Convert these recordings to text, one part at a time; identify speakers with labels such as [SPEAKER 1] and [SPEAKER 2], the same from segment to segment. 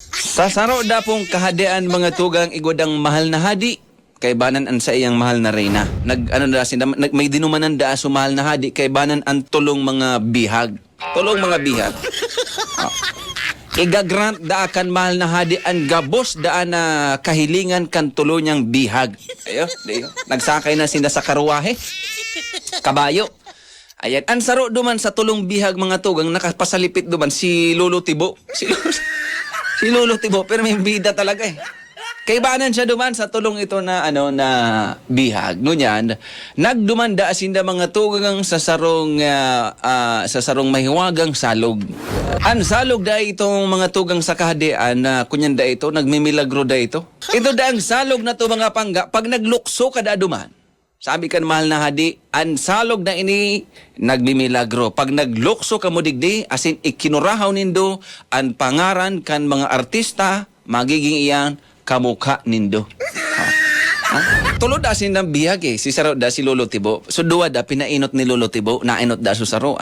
[SPEAKER 1] Sa saro da pong kahadian mga tugang igodang mahal na hadi kay banan an sa iyang mahal na reyna. May dinumanan da so mahal na hadi kay banan an tulong mga bihag. Tulong mga bihag. Igagrant da akan mahal na hadi ang gabos daan na kahilingan kan tulo niyang bihag. Ayo, nagsakay na sila sa karuwahe. Kabayo. Ayan, ang saro duman sa tulong bihag mga tugang nakapasalipit duman si Lolo Tibo. Si Lolo Tibo, pero may bida talaga eh. Kaibanan siya duman sa tulong ito na na bihag. Ngunyan, nagdumanda asinda mga tugang sa sarong mahiwagang salog. Ang salog da itong mga tugang sa kahadian na kunyan da ito, nagmimilagro da ito. Ito da ang salog na to mga pangga, pag naglukso ka da duman. Sabi kan mahal na hadi, ang salog na ini nagmimilagro. Pag naglukso ka mo digdi, asin ikinurahaw nindo, ang pangaran kan mga artista, magiging iyan kamukha nindo. Tulod da sin ng bihag eh. Si Saro da si Lolo Tibo. So duwa da pinainot ni Lolo Tibo, nainot da so Saro.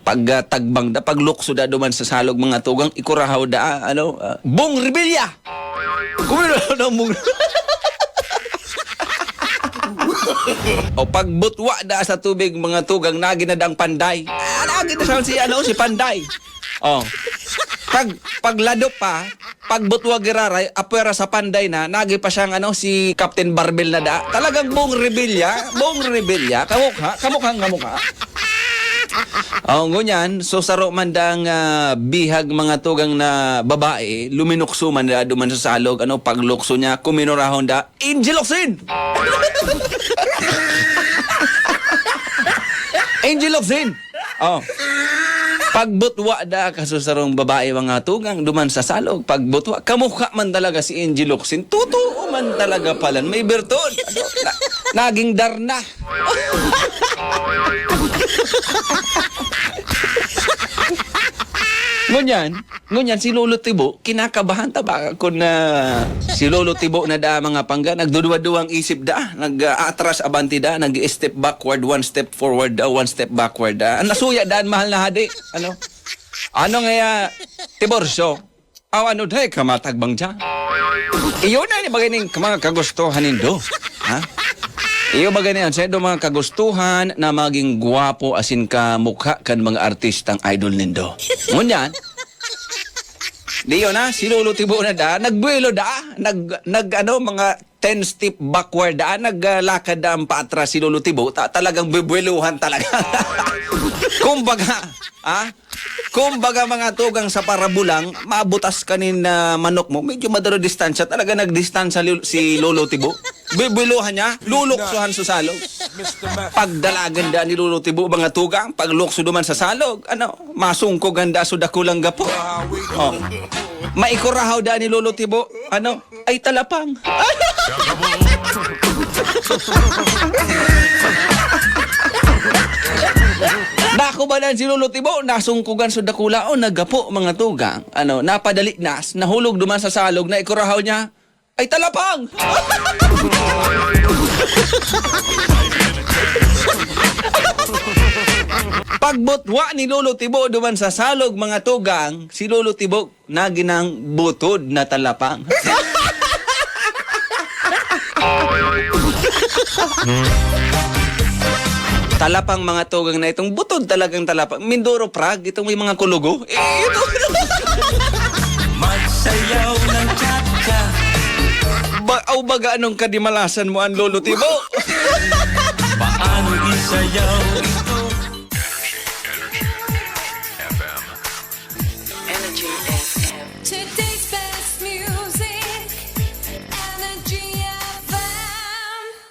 [SPEAKER 1] Pag tagbang da, pag lukso da duman sa salog mga tugang, ikurahaw da, Bong Rebilla! Kumino na mong... O pagbutwa da sa tubig mga tugang, nagi na dang panday. Nagi na si panday. Pagladop pa, pagbutwa giraray, apwera sa panday na, nagi pa siyang si Captain Barbell na da. Talagang Bong Rebilla, kamukha. Ngunyan, so saro man dang bihag mga tugang na babae, luminukso man da duman sa salog, paglukso niya, kuminorahon da, Angeloxin! Angeloxin! Pagbutwa da kasusarong babae mga tugang duman sa salog, pagbutwa, kamukha man talaga si Angeloxin, totoo man talaga pala, may bertod. Naging darna. Ngunyan, si Lolo Tibo, kinakabahan taba kung si Lolo Tibo na da mga pangga, nagduduwa-duwang isip da, nag-atras abanti da, nag-step backward, one step forward da, one step backward da. Ang nasuya daan, mahal na hadi. Ano nga, Tiborso? Day, kamatagbang dyan. Iyon na, maganing mga kagustuhan nindo. Ha? Iyo ba ganyan, sa mga kagustuhan na maging guwapo asin ka mukha kan mga artistang idol nindo. Ngunyan, diyo na, si Lolo Tibo na da, nagbuelo da, mga 10 step backward da, naglalakad da ang paatras si Lolo Tibo, talagang bibueluhan talaga. Kumbaga mga tugang sa parabulang, mabutas kanin na manok mo, medyo madaro distansya, talaga nagdistansya si Lolo Tibo. Bibiluhan niya, luluksuhan sa salog. Pagdalagan da ni Lolo Tibo, mga tugang, paglukso duman sa salog, masungko ganda so dakulang gapo. Maikurahaw da ni Lolo Tibo, ay talapang. Dako ba na si Lolo Tibo, nasungkugan sa dakula o nagapo mga tugang. Napadali nas, nahulog duman sa salog na ikurahaw niya, ay talapang! Pagbutwa ni Lolo Tibo duman sa salog mga tugang, si Lolo Tibo naginang butod na talapang. Talapang mga tugang na itong butod talagang talapang. Mindoro Prague, itong may mga kulugo. Ito.
[SPEAKER 2] Magsayaw ng cha-cha.
[SPEAKER 1] Baga anong kadimalasan mo ang Lolo Tibo?
[SPEAKER 2] Paano isayaw ito?
[SPEAKER 3] Energy FM.
[SPEAKER 4] Today's best music.